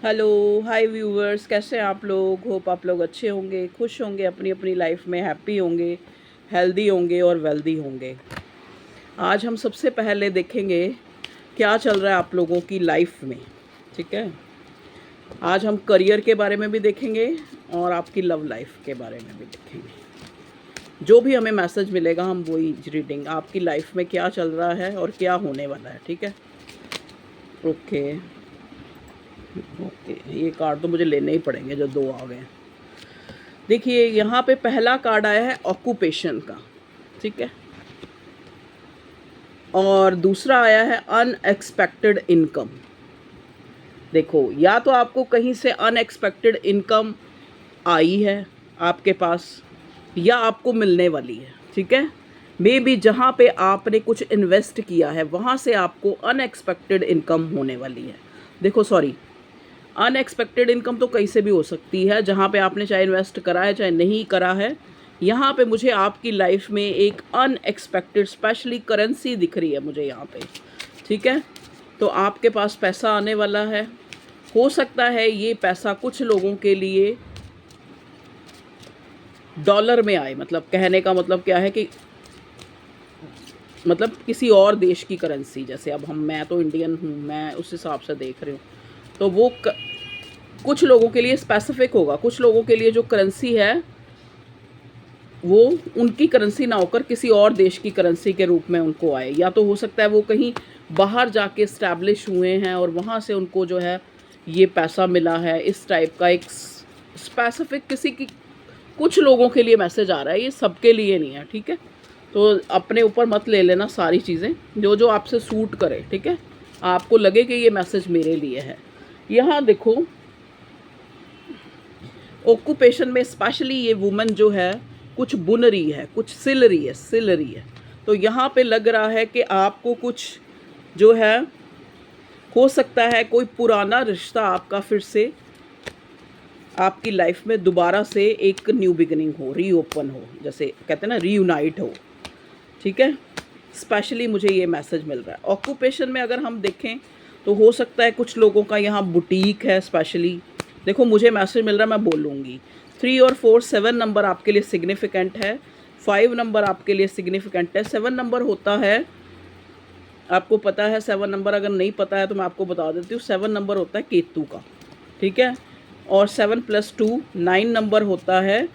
Hello, हाय viewers, कैसे हैं आप लोग। होप आप लोग अच्छे होंगे, खुश होंगे, अपनी अपनी लाइफ में हैप्पी होंगे, हेल्दी होंगे और वेल्दी होंगे। आज हम सबसे पहले देखेंगे क्या चल रहा है आप लोगों की लाइफ में। ठीक है, आज हम करियर के बारे में भी देखेंगे और आपकी लव लाइफ के बारे में भी देखेंगे। जो भी हमें मैसेज मिलेगा हम वही रीडिंग, आपकी लाइफ में क्या चल रहा है और क्या होने वाला है। ठीक है, ओके ओके। ये कार्ड तो मुझे लेने ही पड़ेंगे जो दो आ गए। देखिए, यहाँ पे पहला कार्ड आया है ऑक्यूपेशन का, ठीक है, और दूसरा आया है अनएक्सपेक्टेड इनकम। देखो, या तो आपको कहीं से अनएक्सपेक्टेड इनकम आई है आपके पास, या आपको मिलने वाली है। ठीक है, मे बी जहाँ पे आपने कुछ इन्वेस्ट किया है वहाँ से आपको अनएक्सपेक्टेड इनकम होने वाली है। देखो, सॉरी, अनएक्सपेक्टेड इनकम तो कहीं से भी हो सकती है, जहाँ पे आपने चाहे इन्वेस्ट करा है चाहे नहीं करा है। यहाँ पे मुझे आपकी लाइफ में एक अनएक्सपेक्टेड स्पेशली करेंसी दिख रही है मुझे यहाँ पे। ठीक है, तो आपके पास पैसा आने वाला है। हो सकता है ये पैसा कुछ लोगों के लिए डॉलर में आए। मतलब कहने का मतलब क्या है कि मतलब किसी और देश की करेंसी, जैसे अब मैं तो इंडियन हूँ, मैं उस हिसाब से देख रही हूँ। तो वो कुछ लोगों के लिए स्पेसिफिक होगा, कुछ लोगों के लिए जो करेंसी है वो उनकी करेंसी ना होकर किसी और देश की करेंसी के रूप में उनको आए। या तो हो सकता है वो कहीं बाहर जाके इस्टेब्लिश हुए हैं और वहाँ से उनको जो है ये पैसा मिला है। इस टाइप का एक स्पेसिफिक किसी की, कुछ लोगों के लिए मैसेज आ रहा है, ये सबके लिए नहीं है। ठीक है, तो अपने ऊपर मत ले लेना सारी चीज़ें, जो जो आपसे सूट करे। ठीक है, आपको लगे कि ये मैसेज मेरे लिए है। यहाँ देखो, ऑक्यूपेशन में स्पेशली ये वुमन जो है कुछ बुन रही है, कुछ सिल रही है। तो यहाँ पे लग रहा है कि आपको कुछ जो है, हो सकता है कोई पुराना रिश्ता आपका फिर से आपकी लाइफ में दोबारा से एक न्यू बिगिनिंग हो, रीओपन हो, जैसे कहते हैं ना, रीयूनाइट हो। ठीक है, स्पेशली मुझे ये मैसेज मिल रहा है। ऑक्यूपेशन में अगर हम देखें तो हो सकता है कुछ लोगों का यहाँ बुटीक है स्पेशली। देखो, मुझे मैसेज मिल रहा है, मैं बोलूँगी। 3 और 4, 7 नंबर आपके लिए सिग्निफिकेंट है, 5 नंबर आपके लिए सिग्निफिकेंट है। 7 नंबर होता है, आपको पता है 7 नंबर, अगर नहीं पता है तो मैं आपको बता देती हूँ। 7 नंबर होता है केतु का, ठीक है, और 7 + 2 9 नंबर होता है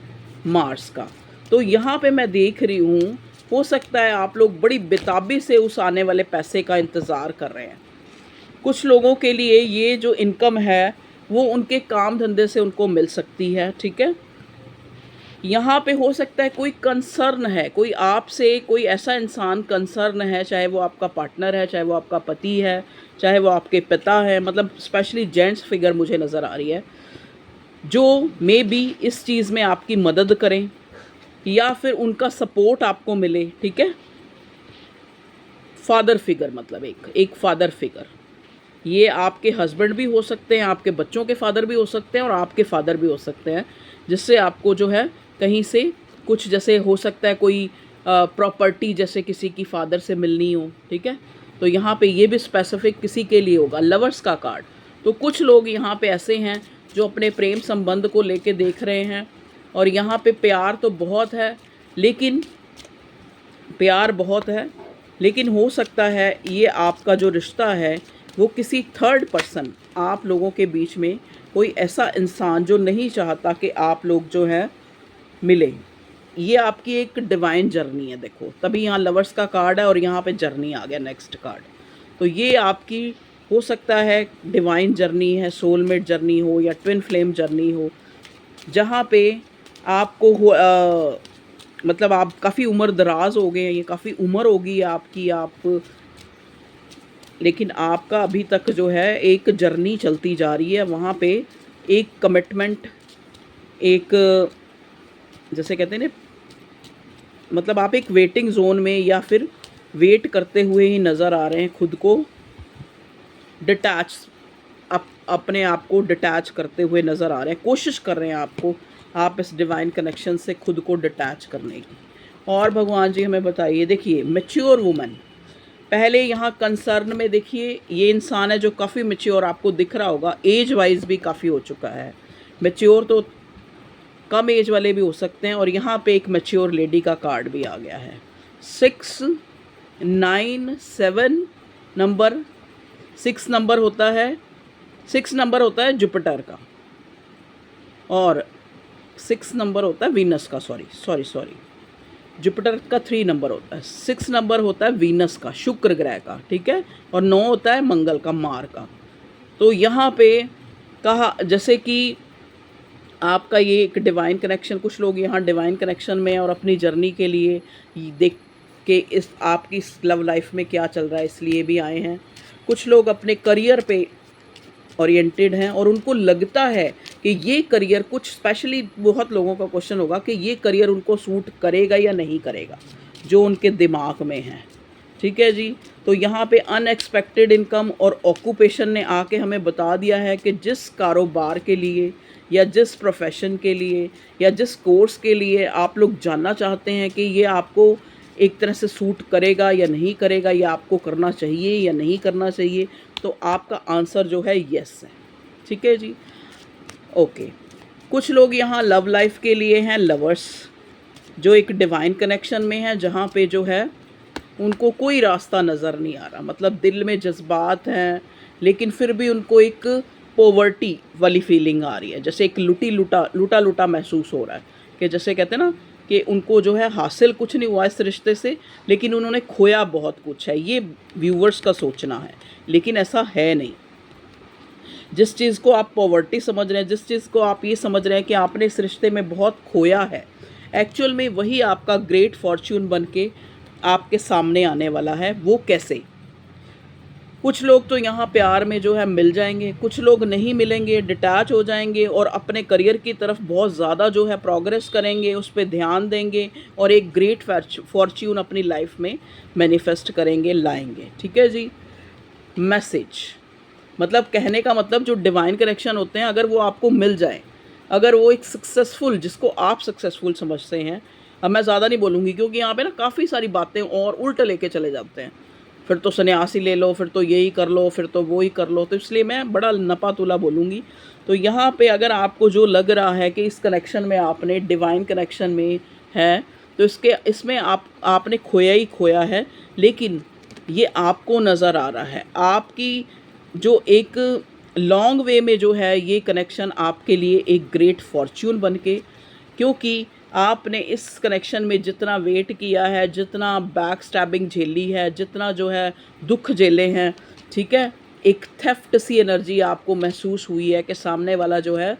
मार्स का। तो यहाँ पे मैं देख रही हूँ, हो सकता है आप लोग बड़ी बेताबी से उस आने वाले पैसे का इंतज़ार कर रहे हैं। कुछ लोगों के लिए ये जो इनकम है वो उनके काम धंधे से उनको मिल सकती है। ठीक है, यहाँ पे हो सकता है कोई कंसर्न है, कोई आपसे, कोई ऐसा इंसान कंसर्न है, चाहे वो आपका पार्टनर है, चाहे वो आपका पति है, चाहे वो आपके पिता है। मतलब स्पेशली जेंट्स फिगर मुझे नज़र आ रही है, जो मे बी इस चीज़ में आपकी मदद करें या फिर उनका सपोर्ट आपको मिले। ठीक है, फादर फिगर, मतलब एक फादर फिगर, ये आपके हस्बैंड भी हो सकते हैं, आपके बच्चों के फादर भी हो सकते हैं और आपके फादर भी हो सकते हैं, जिससे आपको जो है कहीं से कुछ, जैसे हो सकता है कोई प्रॉपर्टी जैसे किसी की फादर से मिलनी हो। ठीक है, तो यहाँ पे ये भी स्पेसिफिक किसी के लिए होगा। लवर्स का कार्ड, तो कुछ लोग यहाँ पे ऐसे हैं जो अपने प्रेम संबंध को लेके देख रहे हैं, और यहाँ पे प्यार तो बहुत है, लेकिन प्यार बहुत है, लेकिन हो सकता है ये आपका जो रिश्ता है वो किसी थर्ड पर्सन, आप लोगों के बीच में कोई ऐसा इंसान जो नहीं चाहता कि आप लोग जो है मिले। ये आपकी एक डिवाइन जर्नी है। देखो, तभी यहाँ लवर्स का कार्ड है और यहाँ पे जर्नी आ गया नेक्स्ट कार्ड। तो ये आपकी हो सकता है डिवाइन जर्नी है, सोलमेट जर्नी हो या ट्विन फ्लेम जर्नी हो, जहाँ पे आपको मतलब आप काफ़ी उम्र दराज हो गए हैं, ये काफ़ी उम्र होगी आपकी, आप, लेकिन आपका अभी तक जो है एक जर्नी चलती जा रही है। वहाँ पे एक कमिटमेंट, एक, जैसे कहते हैं ना, मतलब आप एक वेटिंग जोन में या फिर वेट करते हुए ही नज़र आ रहे हैं, खुद को डिटैच, अपने आप को डिटैच करते हुए नज़र आ रहे हैं, कोशिश कर रहे हैं आपको, आप इस डिवाइन कनेक्शन से खुद को डिटैच करने की। और भगवान जी हमें बताइए, देखिए, मैच्योर वुमन, पहले यहाँ कंसर्न में देखिए, ये इंसान है जो काफ़ी मैच्योर आपको दिख रहा होगा, एज वाइज भी काफ़ी हो चुका है। मैच्योर तो कम एज वाले भी हो सकते हैं, और यहाँ पे एक मैच्योर लेडी का कार्ड भी आ गया है। 6 9 7 नंबर, 6 नंबर होता है, 6 नंबर होता है जुपिटर का, और 6 नंबर होता है वीनस का, सॉरी जुपिटर का 3 नंबर होता है, 6 नंबर होता है वीनस का, शुक्र ग्रह का, ठीक है, और 9 होता है मंगल का, मार का। तो यहाँ पे कहा जैसे कि आपका ये एक डिवाइन कनेक्शन, कुछ लोग यहाँ डिवाइन कनेक्शन में और अपनी जर्नी के लिए देख के इस आपकी लव लाइफ में क्या चल रहा है इसलिए भी आए हैं। कुछ लोग अपने करियर पे ओरिएंटेड हैं और उनको लगता है कि ये करियर, कुछ स्पेशली बहुत लोगों का क्वेश्चन होगा कि ये करियर उनको सूट करेगा या नहीं करेगा, जो उनके दिमाग में है, ठीक है जी। तो यहाँ पे अनएक्सपेक्टेड इनकम और ऑक्यूपेशन ने आके हमें बता दिया है कि जिस कारोबार के लिए या जिस प्रोफेशन के लिए या जिस कोर्स के लिए आप लोग जानना चाहते हैं कि ये आपको एक तरह से सूट करेगा या नहीं करेगा, या आपको करना चाहिए या नहीं करना चाहिए, तो आपका आंसर जो है यस है, ठीक है जी। ओके, कुछ लोग यहाँ लव लाइफ के लिए हैं लवर्स, जो एक डिवाइन कनेक्शन में है, जहाँ पे जो है उनको कोई रास्ता नज़र नहीं आ रहा, मतलब दिल में जज्बात हैं लेकिन फिर भी उनको एक पॉवर्टी वाली फीलिंग आ रही है, जैसे एक लूटा महसूस हो रहा है, कि जैसे कहते हैं ना कि उनको जो है हासिल कुछ नहीं हुआ इस रिश्ते से, लेकिन उन्होंने खोया बहुत कुछ है। ये व्यूवर्स का सोचना है, लेकिन ऐसा है नहीं। जिस चीज़ को आप पॉवर्टी समझ रहे हैं, जिस चीज़ को आप ये समझ रहे हैं कि आपने इस रिश्ते में बहुत खोया है, एक्चुअल में वही आपका ग्रेट फॉर्च्यून बन के आपके सामने आने वाला है। वो कैसे? कुछ लोग तो यहाँ प्यार में जो है मिल जाएंगे, कुछ लोग नहीं मिलेंगे, डिटैच हो जाएंगे और अपने करियर की तरफ बहुत ज़्यादा जो है प्रोग्रेस करेंगे, उस पर ध्यान देंगे और एक ग्रेट फॉर्च्यून अपनी लाइफ में मैनिफेस्ट करेंगे, लाएंगे, ठीक है जी। मैसेज मतलब कहने का मतलब जो डिवाइन कनेक्शन होते हैं, अगर वो आपको मिल जाए, अगर वो एक सक्सेसफुल, जिसको आप सक्सेसफुल समझते हैं, अब मैं ज़्यादा नहीं बोलूँगी क्योंकि यहाँ पे ना काफ़ी सारी बातें और उल्ट लेके चले जाते हैं, फिर तो सन्यासी ले लो, फिर तो यही कर लो, फिर तो वो ही कर लो, तो इसलिए मैं बड़ा नपा तुला बोलूँगी। तो यहाँ पे अगर आपको जो लग रहा है कि इस कनेक्शन में आपने डिवाइन कनेक्शन में है, तो इसमें आपने खोया ही खोया है, लेकिन ये आपको नज़र आ रहा है, आपकी जो एक लॉन्ग वे में जो है ये कनेक्शन आपके लिए एक ग्रेट फॉर्च्यून बन के, क्योंकि आपने इस कनेक्शन में जितना वेट किया है, जितना बैक स्टैबिंग झेली है, जितना जो है दुख झेले हैं, ठीक है, एक थेफ्ट सी एनर्जी आपको महसूस हुई है कि सामने वाला जो है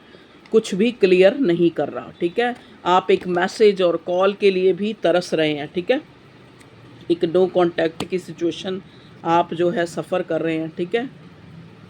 कुछ भी क्लियर नहीं कर रहा, ठीक है। आप एक मैसेज और कॉल के लिए भी तरस रहे हैं, ठीक है, एक नो कॉन्टैक्ट की सिचुएशन आप जो है सफ़र कर रहे हैं, ठीक है।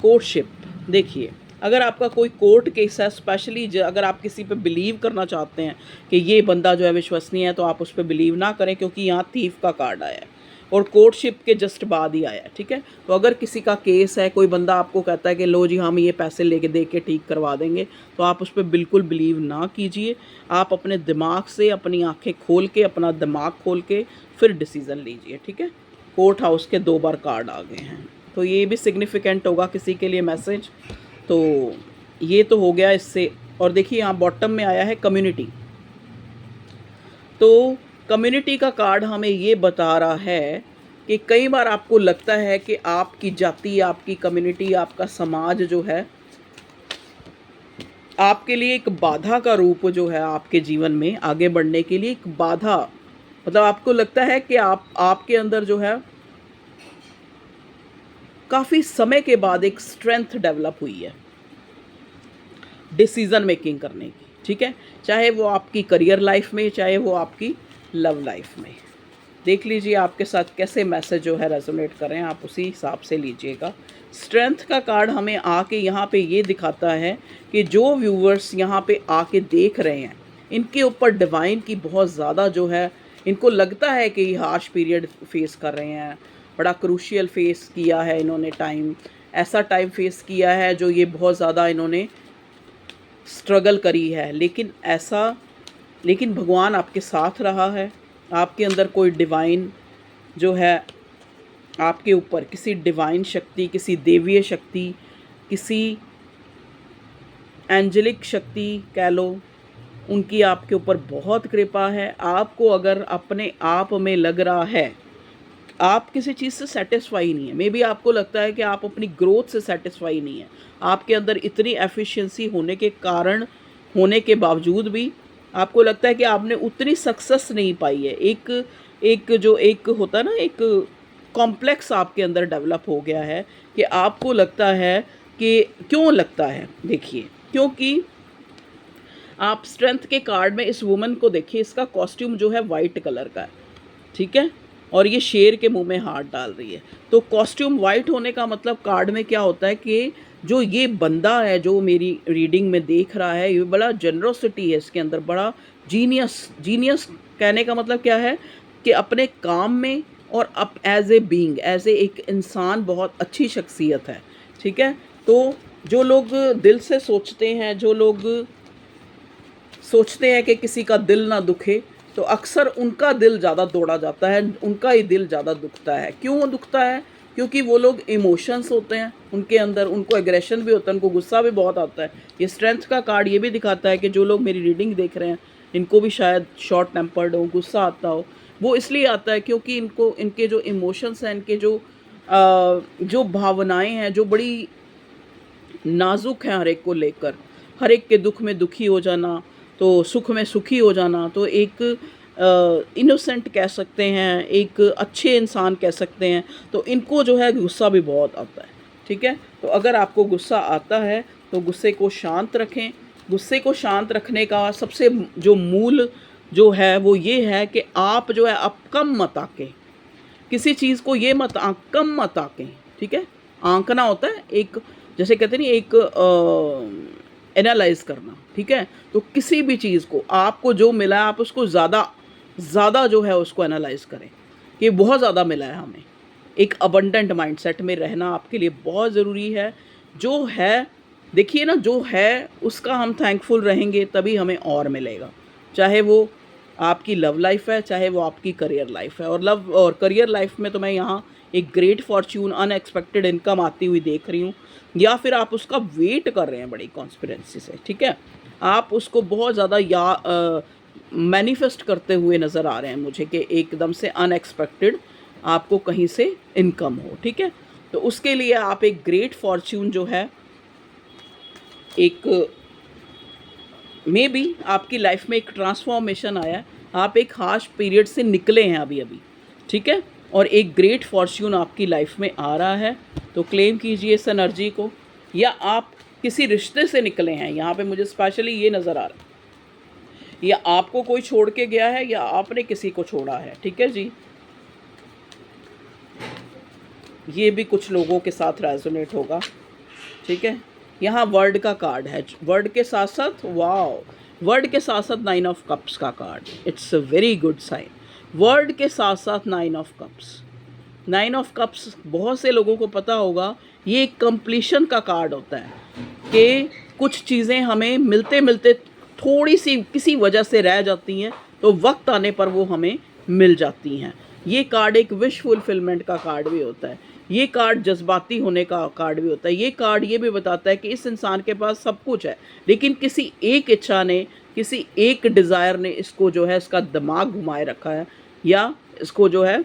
कोर्टशिप, देखिए अगर आपका कोई कोर्ट केस है, स्पेशली अगर आप किसी पे बिलीव करना चाहते हैं कि ये बंदा जो है विश्वसनीय है, तो आप उस पर बिलीव ना करें, क्योंकि यहाँ थीफ का कार्ड आया है और कोर्टशिप के जस्ट बाद ही आया है, ठीक है। तो अगर किसी का केस है, कोई बंदा आपको कहता है कि लो जी हम ये पैसे लेके दे के ठीक करवा देंगे, तो आप उस पर बिल्कुल बिलीव ना कीजिए। आप अपने दिमाग से अपनी आँखें खोल के, अपना दिमाग खोल के फिर डिसीज़न लीजिए, ठीक है। कोर्ट हाउस के 2 बार कार्ड आ गए हैं, तो ये भी सिग्निफिकेंट होगा किसी के लिए मैसेज। तो ये तो हो गया इससे। और देखिए यहाँ बॉटम में आया है कम्युनिटी, तो कम्युनिटी का कार्ड हमें ये बता रहा है कि कई बार आपको लगता है कि आपकी जाति, आपकी कम्युनिटी, आपका समाज जो है आपके लिए एक बाधा का रूप जो है, आपके जीवन में आगे बढ़ने के लिए एक बाधा, मतलब आपको लगता है कि आपके अंदर जो है काफ़ी समय के बाद एक स्ट्रेंथ डेवलप हुई है डिसीज़न मेकिंग करने की, ठीक है, चाहे वो आपकी करियर लाइफ में, चाहे वो आपकी लव लाइफ में। देख लीजिए आपके साथ कैसे मैसेज जो है रेजोनेट कर रहे हैं, आप उसी हिसाब से लीजिएगा। स्ट्रेंथ का कार्ड हमें आके यहाँ पे ये दिखाता है कि जो व्यूवर्स यहाँ पे आके देख रहे हैं, इनके ऊपर डिवाइन की बहुत ज़्यादा जो है, इनको लगता है कि ये हार्श पीरियड फेस कर रहे हैं, बड़ा क्रूशियल फेस किया है इन्होंने, ऐसा टाइम फेस किया है जो ये बहुत ज़्यादा इन्होंने स्ट्रगल करी है, लेकिन भगवान आपके साथ रहा है। आपके अंदर कोई डिवाइन जो है आपके ऊपर किसी डिवाइन शक्ति, किसी देवीय शक्ति, किसी एंजेलिक शक्ति कह लो, उनकी आपके ऊपर बहुत कृपा है। आपको अगर अपने आप में लग रहा है आप किसी चीज़ से सेटिस्फाई नहीं है, मे बी आपको लगता है कि आप अपनी ग्रोथ से सेटिस्फाई नहीं है, आपके अंदर इतनी एफिशिएंसी होने के कारण, होने के बावजूद भी आपको लगता है कि आपने उतनी सक्सेस नहीं पाई है। एक जो एक होता है ना, एक कॉम्प्लेक्स आपके अंदर डेवलप हो गया है कि आपको लगता है कि क्यों लगता है, देखिए, क्योंकि आप स्ट्रेंथ के कार्ड में इस वुमन को देखिए, इसका कॉस्ट्यूम जो है वाइट कलर का है, ठीक है, और ये शेर के मुंह में हाथ डाल रही है। तो कॉस्ट्यूम वाइट होने का मतलब कार्ड में क्या होता है कि जो ये बंदा है जो मेरी रीडिंग में देख रहा है, ये बड़ा जनरोसिटी है इसके अंदर, बड़ा जीनियस कहने का मतलब क्या है कि अपने काम में और अप as a being, as a एक इंसान बहुत अच्छी शख्सियत है, ठीक है। तो जो लोग दिल से सोचते हैं, जो लोग सोचते हैं कि किसी का दिल ना दुखे, तो अक्सर उनका दिल ज़्यादा दौड़ा जाता है, उनका ही दिल ज़्यादा दुखता है। क्यों दुखता है? क्योंकि वो लोग इमोशंस होते हैं उनके अंदर, उनको एग्रेशन भी होता है, उनको गुस्सा भी बहुत आता है। ये स्ट्रेंथ का कार्ड ये भी दिखाता है कि जो लोग मेरी रीडिंग देख रहे हैं इनको भी शायद शॉर्ट टेम्पर्ड हो, गुस्सा आता हो। वो इसलिए आता है क्योंकि इनको, इनके जो इमोशंस हैं, इनके जो भावनाएं हैं, जो बड़ी नाजुक हैं हर एक को लेकर, हर एक के दुख में दुखी हो जाना, तो सुख में सुखी हो जाना, तो एक इनोसेंट कह सकते हैं, एक अच्छे इंसान कह सकते हैं। तो इनको जो है गुस्सा भी बहुत आता है, ठीक है। तो अगर आपको गुस्सा आता है तो गुस्से को शांत रखें। गुस्से को शांत रखने का सबसे जो मूल जो है वो ये है कि आप जो है आप कम मत आके किसी चीज़ को, ये मत कम मत आके, ठीक है। आंकना होता है एक, जैसे कहते नहीं, एक एनालाइज करना, ठीक है। तो किसी भी चीज़ को आपको जो मिला है आप उसको ज़्यादा जो है उसको एनालाइज करें कि बहुत ज़्यादा मिला है हमें। एक अबंडेंट माइंडसेट में रहना आपके लिए बहुत ज़रूरी है। जो है, देखिए ना, जो है उसका हम थैंकफुल रहेंगे तभी हमें और मिलेगा, चाहे वो आपकी लव लाइफ है, चाहे वो आपकी करियर लाइफ है। और लव और करियर लाइफ में तो मैं यहाँ एक ग्रेट फॉर्च्यून, अनएक्सपेक्टेड इनकम आती हुई देख रही हूँ, या फिर आप उसका वेट कर रहे हैं बड़ी कॉन्स्पिरेंसी से, ठीक है। आप उसको बहुत ज़्यादा मैनिफेस्ट करते हुए नज़र आ रहे हैं मुझे कि एकदम से अनएक्सपेक्टेड आपको कहीं से इनकम हो, ठीक है। तो उसके लिए आप एक ग्रेट फॉर्च्यून जो है, एक मे बी आपकी लाइफ में एक ट्रांसफॉर्मेशन आया है, आप एक हार्श पीरियड से निकले हैं अभी अभी, ठीक है, और एक ग्रेट फॉर्च्यून आपकी लाइफ में आ रहा है। तो क्लेम कीजिए इस एनर्जी को। या आप किसी रिश्ते से निकले हैं, यहाँ पे मुझे स्पेशली ये नज़र आ रहा है, या आपको कोई छोड़ के गया है या आपने किसी को छोड़ा है, ठीक है जी। ये भी कुछ लोगों के साथ रेजोनेट होगा, ठीक है। यहाँ वर्ड का कार्ड है, वर्ड के साथ साथ, वाओ, वर्ड के साथ साथ 9 ऑफ कप्स का card, it's a very good sign. Word के साथ साथ 9 ऑफ कप्स, 9 ऑफ कप्स बहुत से लोगों को पता होगा, ये एक कंप्लीशन का कार्ड होता है कि कुछ चीज़ें हमें मिलते मिलते थोड़ी सी किसी वजह से रह जाती हैं, तो वक्त आने पर वो हमें मिल जाती हैं। ये कार्ड एक विश फुलफिलमेंट का कार्ड भी होता है, ये कार्ड जज्बाती होने का कार्ड भी होता है। ये कार्ड ये भी बताता है कि इस इंसान के पास सब कुछ है, लेकिन किसी एक इच्छा ने, किसी एक डिज़ायर ने इसको जो है, इसका दिमाग घुमाए रखा है, या इसको जो है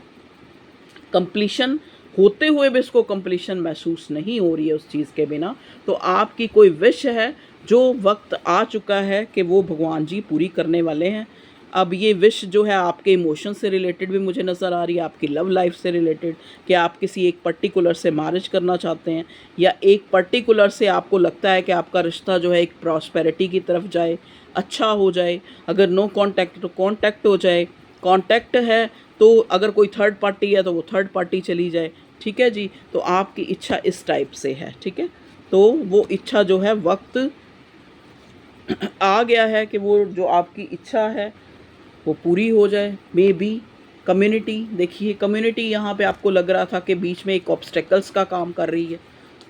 कंप्लीशन होते हुए भी इसको कंप्लीशन महसूस नहीं हो रही है उस चीज़ के बिना। तो आपकी कोई विश है जो वक्त आ चुका है कि वो भगवान जी पूरी करने वाले हैं। अब ये विश जो है आपके इमोशन से रिलेटेड भी मुझे नज़र आ रही है, आपकी लव लाइफ से रिलेटेड, कि आप किसी एक पर्टिकुलर से मैरिज करना चाहते हैं, या एक पर्टिकुलर से आपको लगता है कि आपका रिश्ता जो है एक प्रॉस्पेरिटी की तरफ जाए, अच्छा हो जाए। अगर नो कांटेक्ट तो कांटेक्ट हो जाए, कांटेक्ट है तो अगर कोई थर्ड पार्टी है तो वो थर्ड पार्टी चली जाए, ठीक है जी। तो आपकी इच्छा इस टाइप से है, ठीक है। तो वो इच्छा जो है, वक्त आ गया है कि वो जो आपकी इच्छा है वो पूरी हो जाए। मे बी कम्युनिटी, देखिए कम्युनिटी यहाँ पे आपको लग रहा था कि बीच में एक ऑब्स्टेकल्स का काम कर रही है,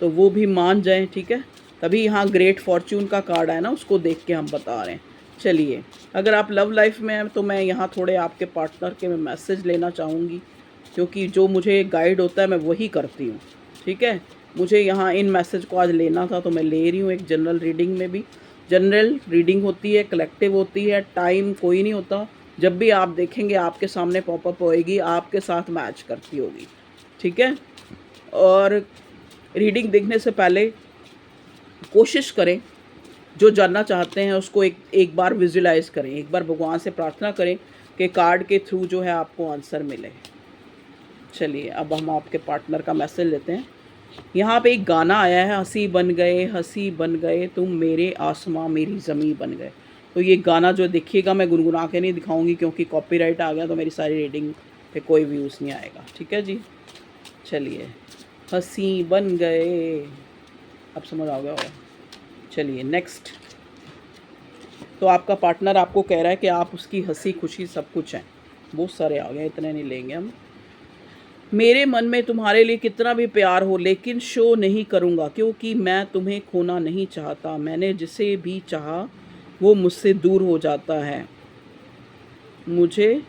तो वो भी मान जाएं, ठीक है। तभी यहाँ ग्रेट फॉर्च्यून का कार्ड है ना, उसको देख के हम बता रहे हैं। चलिए, अगर आप लव लाइफ में हैं तो मैं यहाँ थोड़े आपके पार्टनर के मैं मैसेज लेना चाहूँगी, क्योंकि जो मुझे गाइड होता है मैं वही करती हूँ, ठीक है। मुझे यहाँ इन मैसेज को आज लेना था तो मैं ले रही हूँ। एक जनरल रीडिंग में भी जनरल रीडिंग होती है, कलेक्टिव होती है, टाइम कोई नहीं होता। जब भी आप देखेंगे आपके सामने पॉपअप होएगी, आपके साथ मैच करती होगी, ठीक है। और रीडिंग देखने से पहले कोशिश करें, जो जानना चाहते हैं उसको एक बार विजुलाइज करें, एक बार भगवान से प्रार्थना करें कि कार्ड के थ्रू जो है आपको आंसर मिले। चलिए अब हम आपके पार्टनर का मैसेज लेते हैं। यहाँ पे एक गाना आया है, हंसी बन गए तुम मेरे आसमां मेरी ज़मीं बन गए। तो ये गाना जो देखिएगा, मैं गुनगुना के नहीं दिखाऊंगी क्योंकि कॉपीराइट आ गया तो मेरी सारी रीडिंग पे कोई व्यूज़ नहीं आएगा, ठीक है जी। चलिए, हंसी बन गए, अब समझ आ गया होगा। चलिए नेक्स्ट। तो आपका पार्टनर आपको कह रहा है कि आप उसकी हंसी खुशी सब कुछ हैं। बहुत सारे आ गए, इतने नहीं लेंगे हम। मेरे मन में तुम्हारे लिए कितना भी प्यार हो लेकिन शो नहीं करूँगा क्योंकि मैं तुम्हें खोना नहीं चाहता। मैंने जिसे भी चाहा वो मुझसे दूर हो जाता है। मुझे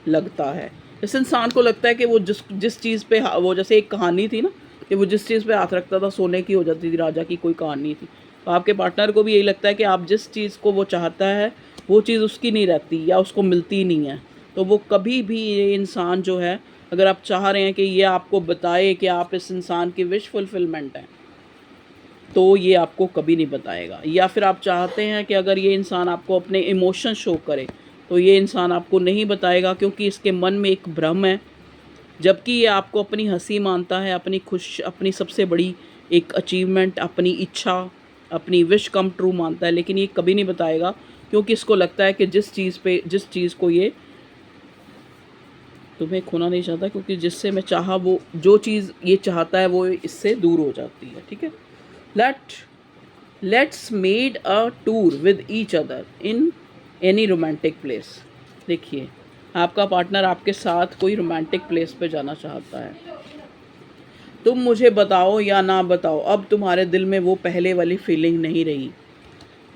लगता है, इस इंसान को लगता है कि वो जिस चीज़ पे, वो जैसे एक कहानी थी ना कि वो जिस चीज़ पे हाथ रखता था सोने की हो जाती थी, राजा की कोई कहानी थी। तो आपके पार्टनर को भी यही लगता है कि आप जिस चीज़ को वो चाहता है वो चीज़ उसकी नहीं रहती या उसको मिलती नहीं है। तो वो कभी भी, ये इंसान जो है, अगर आप चाह रहे हैं कि ये आपको बताए कि आप इस इंसान की विश फुलफिलमेंट हैं, तो ये आपको कभी नहीं बताएगा। या फिर आप चाहते हैं कि अगर ये इंसान आपको अपने इमोशन शो करे, तो ये इंसान आपको नहीं बताएगा क्योंकि इसके मन में एक भ्रम है। जबकि ये आपको अपनी हंसी मानता है, अपनी सबसे बड़ी एक अचीवमेंट, अपनी इच्छा, अपनी विश कम ट्रू मानता है, लेकिन ये कभी नहीं बताएगा क्योंकि इसको लगता है कि जिस चीज़ को ये तुम्हें खोना नहीं चाहता, क्योंकि जिससे मैं चाहा वो, जो चीज़ ये चाहता है वो इससे दूर हो जाती है, ठीक है। Let's made a tour with each other in any romantic place. देखिए, आपका पार्टनर आपके साथ कोई रोमांटिक प्लेस पे जाना चाहता है। तुम मुझे बताओ या ना बताओ, अब तुम्हारे दिल में वो पहले वाली फीलिंग नहीं रही।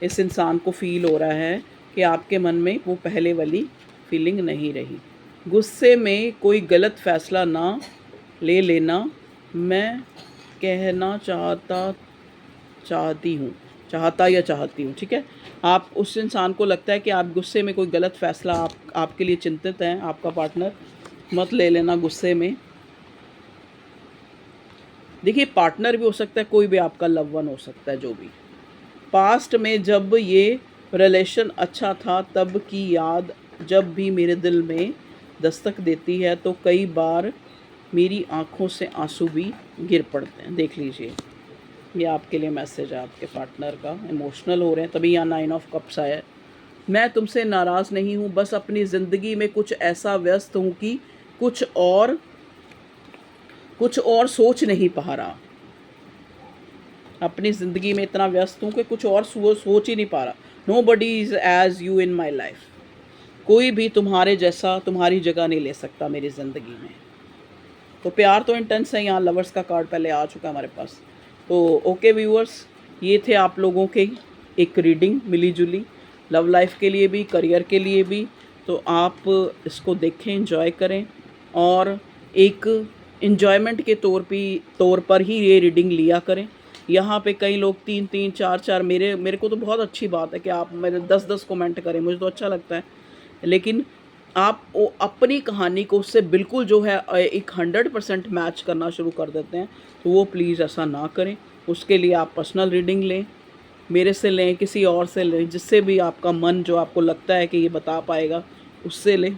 इस इंसान को फील हो रहा है कि आपके मन में वो पहले वाली फीलिंग नहीं रही। गुस्से में कोई गलत फैसला ना ले लेना, मैं कहना चाहती हूँ, ठीक है। आप, उस इंसान को लगता है कि आप गुस्से में कोई गलत फैसला, आपके लिए चिंतित हैं आपका पार्टनर, मत ले लेना गुस्से में। देखिए, पार्टनर भी हो सकता है, कोई भी आपका लव वन हो सकता है, जो भी। पास्ट में जब ये रिलेशन अच्छा था तब की याद जब भी मेरे दिल में दस्तक देती है तो कई बार मेरी आंखों से आंसू भी गिर पड़ते हैं। देख लीजिए, ये आपके लिए मैसेज है आपके पार्टनर का। इमोशनल हो रहे हैं, तभी यहाँ 9 ऑफ कप्स आया है। मैं तुमसे नाराज़ नहीं हूँ, बस अपनी ज़िंदगी में कुछ ऐसा व्यस्त हूँ कि कुछ और सोच नहीं पा रहा। अपनी ज़िंदगी में इतना व्यस्त हूँ कि कुछ और सोच ही नहीं पा रहा। Nobody is as you in my life। कोई भी तुम्हारे जैसा तुम्हारी जगह नहीं ले सकता मेरी ज़िंदगी में। तो प्यार तो इंटेंस है। यहाँ लवर्स का कार्ड पहले आ चुका है हमारे पास। तो ओके व्यूअर्स, ये थे आप लोगों के एक रीडिंग मिली जुली, लव लाइफ के लिए भी, करियर के लिए भी। तो आप इसको देखें, एंजॉय करें, और एक इन्जॉयमेंट के तौर पर ही ये रीडिंग लिया करें। यहाँ पे कई लोग 3-3, 4-4, मेरे को तो बहुत अच्छी बात है कि आप मेरे 10-10 कमेंट करें, मुझे तो अच्छा लगता है। लेकिन आप वो अपनी कहानी को उससे बिल्कुल जो है एक 100% मैच करना शुरू कर देते हैं, तो वो प्लीज़ ऐसा ना करें। उसके लिए आप पर्सनल रीडिंग लें, मेरे से लें, किसी और से लें, जिससे भी आपका मन जो आपको लगता है कि ये बता पाएगा उससे लें।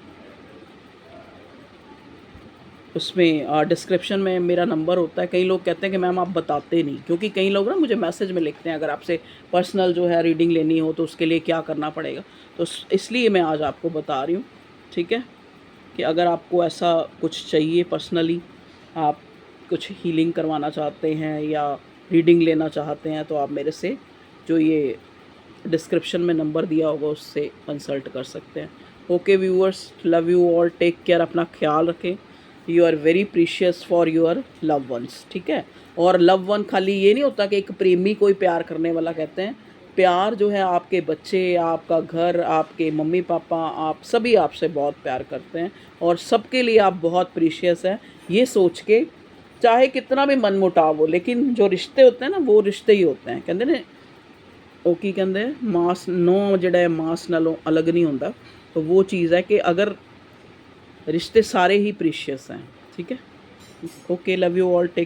उसमें डिस्क्रिप्शन में मेरा नंबर होता है। कई लोग कहते हैं कि मैम आप बताते नहीं, क्योंकि कई लोग ना मुझे मैसेज में लिखते हैं अगर आपसे पर्सनल जो है रीडिंग लेनी हो तो उसके लिए क्या करना पड़ेगा। तो इसलिए मैं आज आपको बता रही हूँ, ठीक है, कि अगर आपको ऐसा कुछ चाहिए पर्सनली, आप कुछ हीलिंग करवाना चाहते हैं या रीडिंग लेना चाहते हैं, तो आप मेरे से जो ये डिस्क्रिप्शन में नंबर दिया होगा उससे कंसल्ट कर सकते हैं। Okay viewers, love you all, take care, अपना ख्याल रखें। You are very precious for your love ones, ठीक है। और लव वन खाली ये नहीं होता कि एक प्रेमी कोई प्यार करने वाला कहते हैं, प्यार जो है आपके बच्चे, आपका घर, आपके मम्मी पापा, आप सभी आपसे बहुत प्यार करते हैं और सबके लिए आप बहुत प्रीशियस हैं। ये सोच के चाहे कितना भी मनमुटाव हो, लेकिन जो रिश्ते होते हैं ना वो रिश्ते ही होते हैं। कहते ने ਉਹ ਕੀ ਕਹਿੰਦੇ ਮਾਸ ਨੋ ਜਿਹੜਾ ਹੈ ਮਾਸ ਨਾਲੋਂ ਅਲੱਗ नहीं ਹੁੰਦਾ। तो वो चीज़ है कि अगर रिश्ते सारे ही प्रीशियस हैं। ठीक है, okay, love you all, take